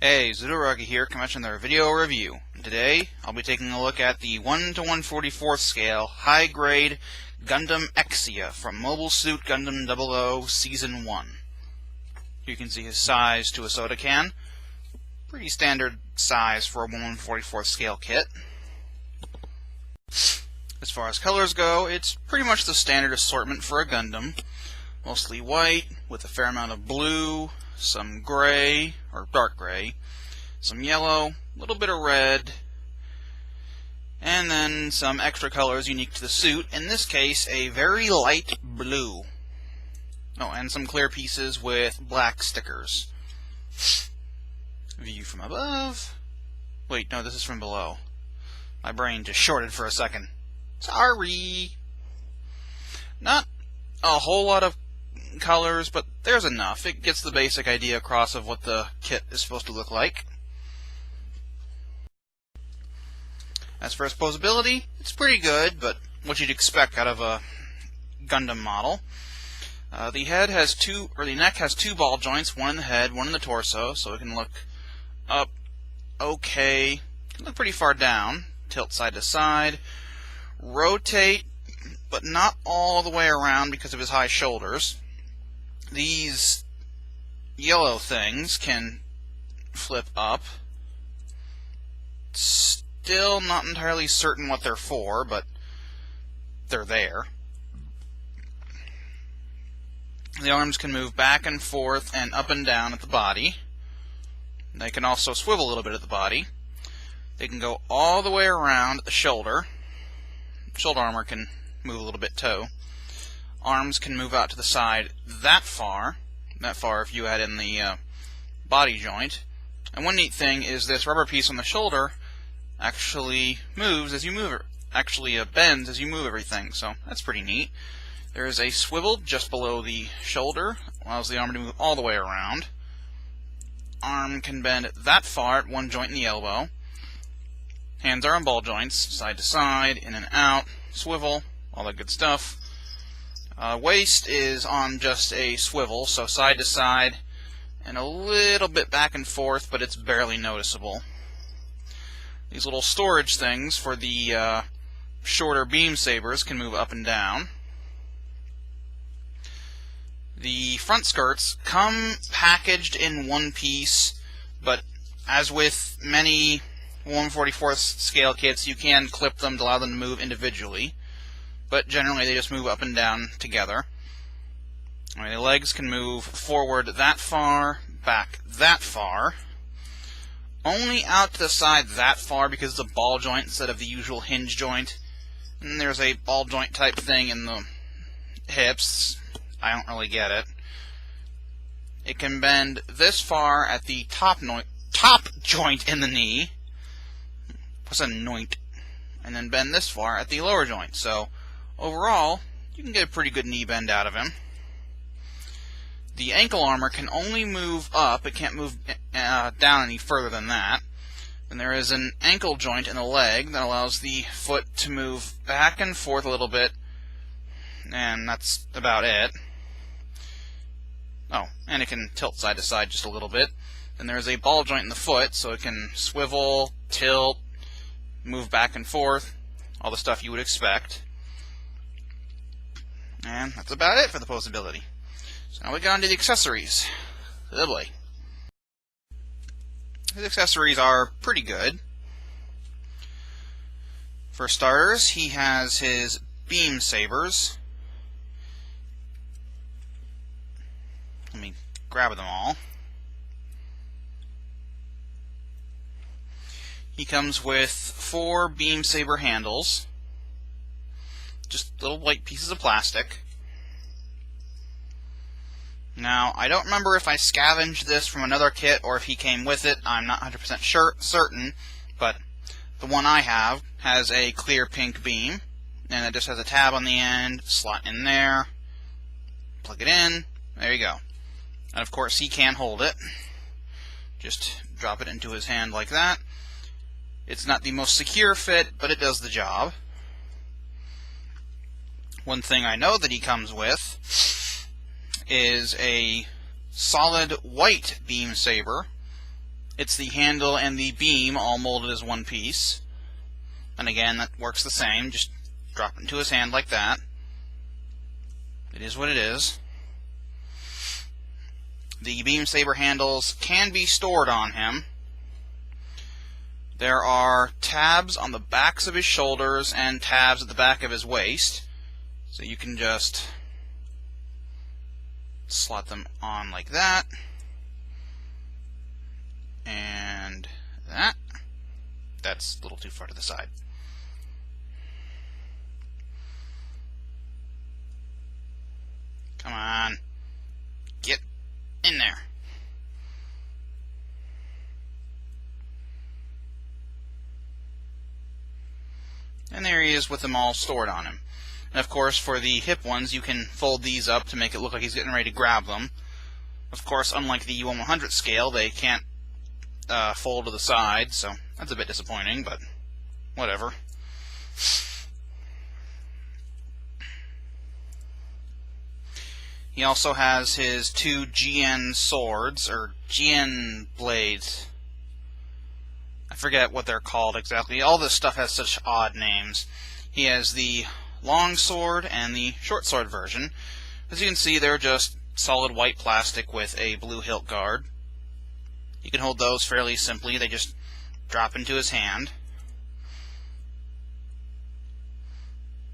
Hey, Zudoragi here, commencing their video review. Today, I'll be taking a look at the 1 to 1/44 scale High Grade Gundam Exia from Mobile Suit Gundam 00 Season 1. You can see his size to a soda can. Pretty standard size for a 1 1/44 scale kit. As far as colors go, it's pretty much the standard assortment for a Gundam. Mostly white, with a fair amount of blue, some gray, or dark gray, some yellow, a little bit of red, and then some extra colors unique to the suit, in this case a very light blue. Oh, and some clear pieces with black stickers. View from above. Wait, no, this is from below. My brain just shorted for a second. Sorry! Not a whole lot of colors, but there's enough. It gets the basic idea across of what the kit is supposed to look like. As for its posability, it's pretty good, but what you'd expect out of a Gundam model. The head has the neck has two ball joints, one in the head, one in the torso, so it can look up okay. It can look pretty far down, tilt side to side, rotate, but not all the way around because of his high shoulders. These yellow things can flip up. Still not entirely certain what they're for, but they're there. The arms can move back and forth and up and down at the body. They can also swivel a little bit at the body. They can go all the way around at the shoulder. Shoulder armor can move a little bit too. Arms can move out to the side that far if you add in the body joint. And one neat thing is this rubber piece on the shoulder actually moves as you move it. Actually bends as you move everything, so that's pretty neat. There is a swivel just below the shoulder, allows the arm to move all the way around. Arm can bend that far at one joint in the elbow. Hands are on ball joints, side to side, in and out, swivel, all that good stuff. Waist is on just a swivel, so side to side, and a little bit back and forth, but it's barely noticeable. These little storage things for the shorter beam sabers can move up and down. The front skirts come packaged in one piece, but as with many 1/44 scale kits, you can clip them to allow them to move individually, but generally they just move up and down together. The legs can move forward that far, back that far, only out to the side that far because it's a ball joint instead of the usual hinge joint. And there's a ball joint type thing in the hips. I don't really get it. It can bend this far at the top joint in the knee. What's a noint? And then bend this far at the lower joint. So overall, you can get a pretty good knee bend out of him. The ankle armor can only move up. It can't move down any further than that. And there is an ankle joint in the leg that allows the foot to move back and forth a little bit. And that's about it. Oh, and it can tilt side to side just a little bit. And there's a ball joint in the foot, so it can swivel, tilt, move back and forth, all the stuff you would expect. And that's about it for the posability. So now we got into the accessories. Oh boy. His accessories are pretty good. For starters, he has his beam sabers. Let me grab them all. He comes with 4 beam saber handles. Just little white pieces of plastic. Now, I don't remember if I scavenged this from another kit or if he came with it. I'm not 100% certain, but the one I have has a clear pink beam, and it just has a tab on the end, slot in there, plug it in, there you go. And of course he can hold it. Just drop it into his hand like that. It's not the most secure fit, but it does the job. One thing I know that he comes with is a solid white beam saber. It's the handle and the beam all molded as one piece. And again, that works the same. Just drop it into his hand like that. It is what it is. The beam saber handles can be stored on him. There are tabs on the backs of his shoulders and tabs at the back of his waist. So you can just slot them on like that. And that. That's a little too far to the side. Come on. Get in there. And there he is with them all stored on him. And of course, for the hip ones, you can fold these up to make it look like he's getting ready to grab them. Of course, unlike the U100 scale, they can't fold to the side, so that's a bit disappointing, but whatever. He also has his two GN swords, or GN blades. I forget what they're called exactly. All this stuff has such odd names. He has the long sword and the short sword version. As you can see, they're just solid white plastic with a blue hilt guard. You can hold those fairly simply. They just drop into his hand.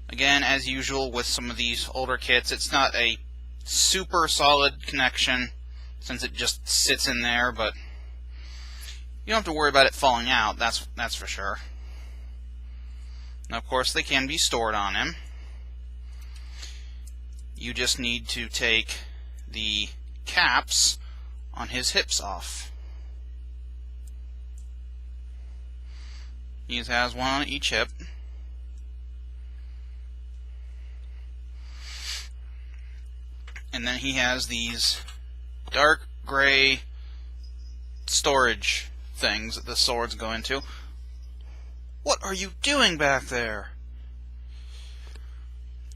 Again, as usual with some of these older kits, it's not a super solid connection since it just sits in there, but you don't have to worry about it falling out, that's for sure. Now, of course, they can be stored on him. You just need to take the caps on his hips off. He has one on each hip. And then he has these dark gray storage things that the swords go into. What are you doing back there?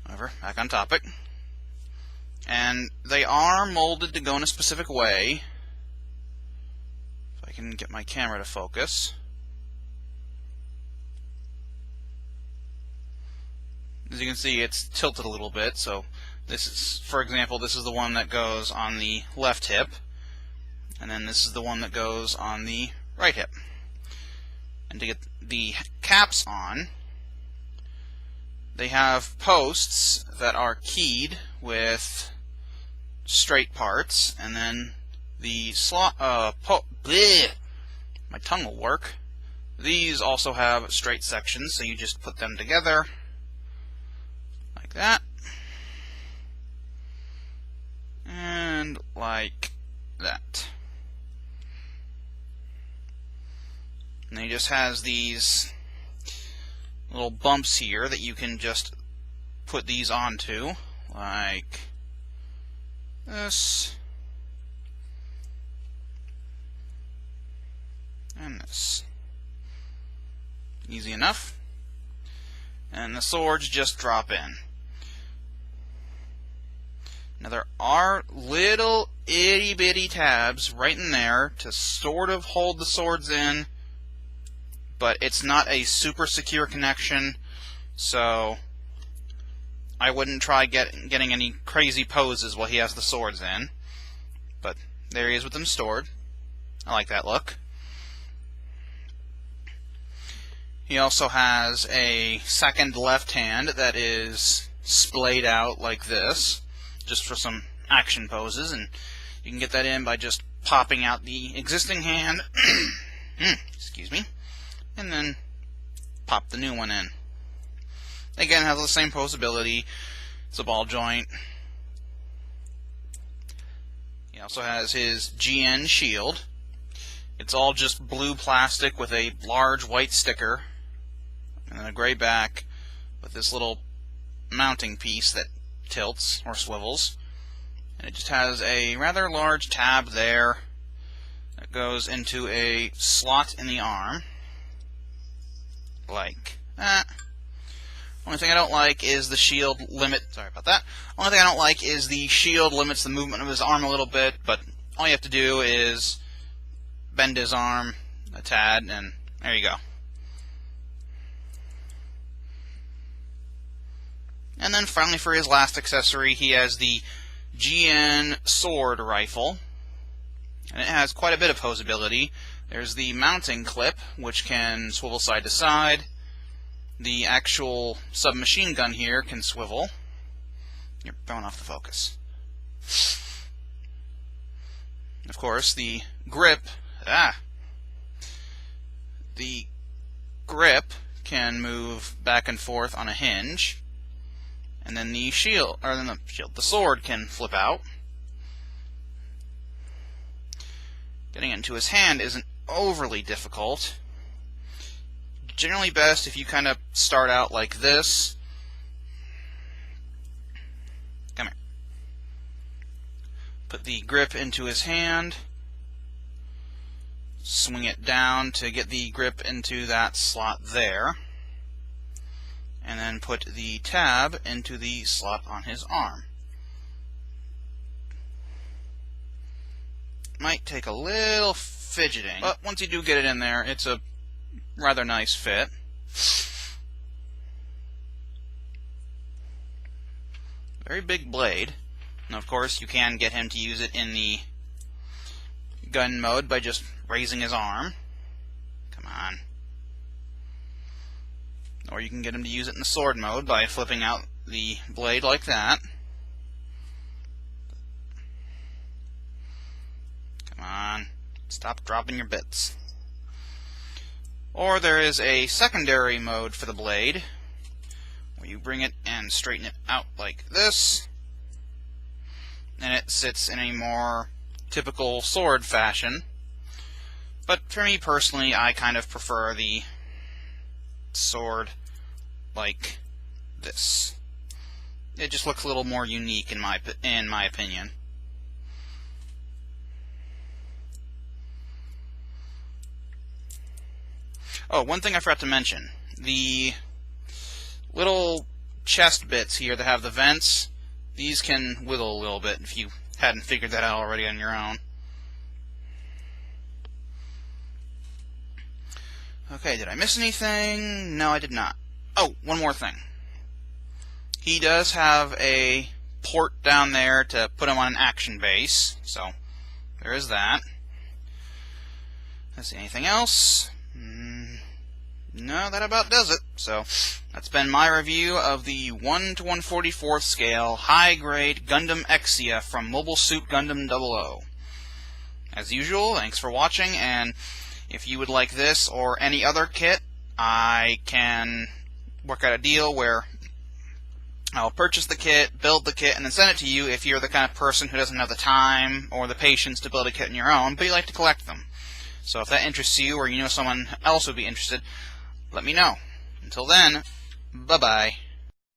However, back on topic. And they are molded to go in a specific way. If I can get my camera to focus. As you can see, it's tilted a little bit, so this is, for example, this is the one that goes on the left hip, and then this is the one that goes on the right hip. And to get the caps on, they have posts that are keyed with straight parts, and then the my tongue will work. These also have straight sections, so you just put them together like that. And like that. And he just has these little bumps here that you can just put these onto, like this and this. Easy enough. And the swords just drop in. Now there are little itty bitty tabs right in there to sort of hold the swords in, but it's not a super secure connection, so I wouldn't try getting any crazy poses while he has the swords in. But there he is with them stored. I like that look. He also has a second left hand that is splayed out like this, just for some action poses, and you can get that in by just popping out the existing hand, excuse me, and then pop the new one in. Again, it has the same poseability. It's a ball joint. He also has his GN shield. It's all just blue plastic with a large white sticker, and then a gray back with this little mounting piece that tilts or swivels, and it just has a rather large tab there that goes into a slot in the arm like that. Only Only thing I don't like is the shield limit. Sorry about that. Only thing I don't like is the shield limits the movement of his arm a little bit, but all you have to do is bend his arm a tad, and there you go. And then finally, for his last accessory, he has the GN sword rifle, and it has quite a bit of poseability. There's the mounting clip, which can swivel side to side. The actual submachine gun here can swivel. You're throwing off the focus. Of course, the grip, the grip can move back and forth on a hinge, and then the the sword can flip out. Getting it into his hand isn't overly difficult. Generally best if you kind of start out like this. Come here. Put the grip into his hand. Swing it down to get the grip into that slot there. And then put the tab into the slot on his arm. Might take a little fidgeting, but once you do get it in there, it's a rather nice fit. Very big blade. And of course, you can get him to use it in the gun mode by just raising his arm. Come on. Or you can get him to use it in the sword mode by flipping out the blade like that. Come on. Stop dropping your bits. Or there is a secondary mode for the blade, where you bring it and straighten it out like this, and it sits in a more typical sword fashion. But for me personally, I kind of prefer the sword like this. It just looks a little more unique in my opinion. Oh, one thing I forgot to mention. The little chest bits here that have the vents, these can wiggle a little bit if you hadn't figured that out already on your own. Okay, did I miss anything? No, I did not. Oh, one more thing. He does have a port down there to put him on an action base, so there is that. Let's see, anything else? No, that about does it. So, that's been my review of the 1 to 1/44 scale High Grade Gundam Exia from Mobile Suit Gundam 00. As usual, thanks for watching, and if you would like this or any other kit, I can work out a deal where I'll purchase the kit, build the kit, and then send it to you if you're the kind of person who doesn't have the time or the patience to build a kit on your own, but you like to collect them. So if that interests you, or you know someone else would be interested, let me know. Until then, bye-bye.